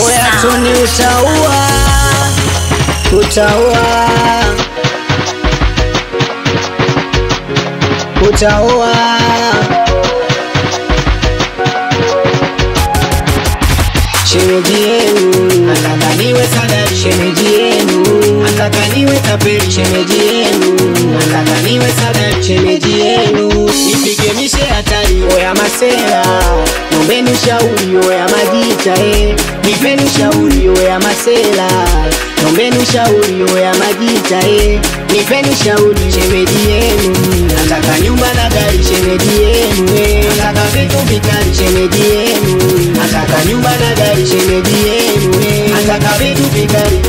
Oya Tony utaua shemeji yenu Nataka niwe sadari, shemeji yenu nataka niwe tapeli, shemeji yenu nataka niwe sadari, shemeji yenu nipige mishe hatari. Oya masela nombeni ushauri, oya majita nipeni ushauri, oya masela nombeni ushauri, oya majita nipeni ushauri. Shemeji yenu Nataka nyumba na gari, shemeji yenu nataka vitu vikali, shemeji yenu nataka nyumba na gari, shemeji yenu nataka vitu vikali.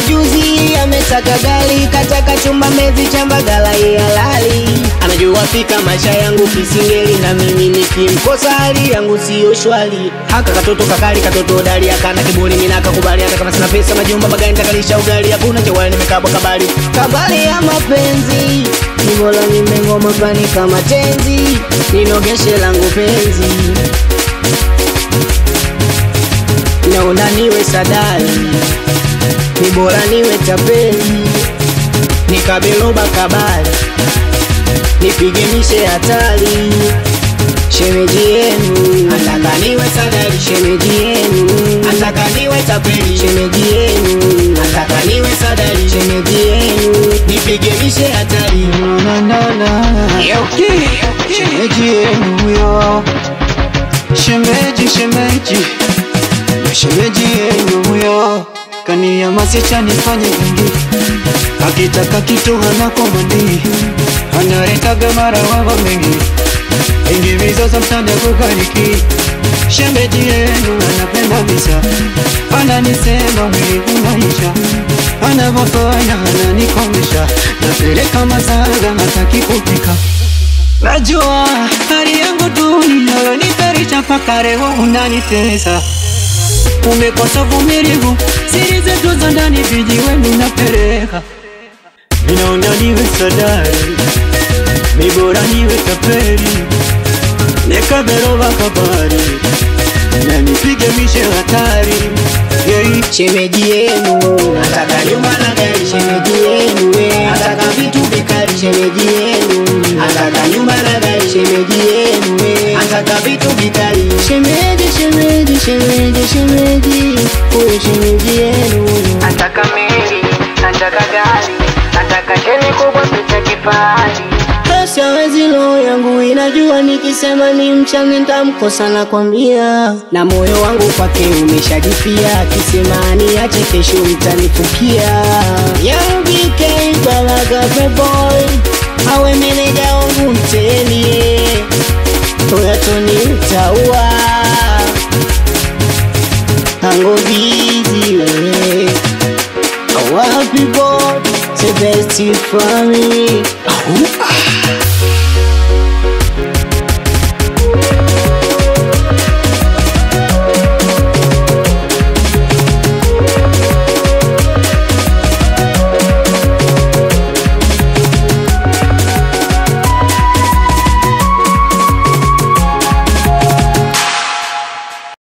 Juzi ametaka gari, kataka chumba mezi chamba gala halali. Anajua fika maisha yangu kisingeli, na mimi nikimkosa hali yangu siyo shwari. Haka katoto kakali, katoto dali, akana kiburi mina kakubali. Hata kama sina pesa majumba magani takalisha ugali, hakuna chawani nimekabwa kabali. Kabali ya mapenzi ni bora nimengoma pani kama tenzi, ninogeshe langu penzi. Naona niwe sadari, ni bora niwe tapeli, nikabeloba kabali, nipige mishe hatari. Shemeji yenu Nataka niwe sadari, shemeji yenu nataka niwe tapeli, shemeji yenu nataka niwe sadari, shemeji yenu nipige mishe hatari. Shemeji yenu yo, shemeji yenu yo, kanihamasisha nifanye vingi, akitaka kitu hana komandi, analetaga mara wava mengi, ingi vizaza mtanda kukariki. Shemeji yenu anapenda visa, ananisema mwili unaisha, anavofanya ananikomesha, napeleka mazaga hataki kupika. Najua hali yangu duni, unaniperisha paka leo unanitesa. Umekosa vumilivu, siri zetu za ndani vijiweni napeleka. Ninaona niwe sadari, ni bora niwe tapeli, nikabeloba kabari, na nipige mishe hatari. shemeji yenu Nataka nyumba na gari, shemeji yenu nataka vitu vikali, shemeji yenu nataka nyumba na gari, shemeji yenu nataka vitu vikali. shemeji huyo shemeji yenu Nataka meli, nataka gari, nataka cheni kubwa picha kifahari. Pesa wezi roho yangu inajua, nikisema ni mchana nitamkosa nakwambia, na moyo wangu kwake umeshajipia, akisema niache kesho mtanifukia. Young BK Balaga boy, awe meneja wangu mteni, oya Tony utaua Tango busy we, our people, the best family.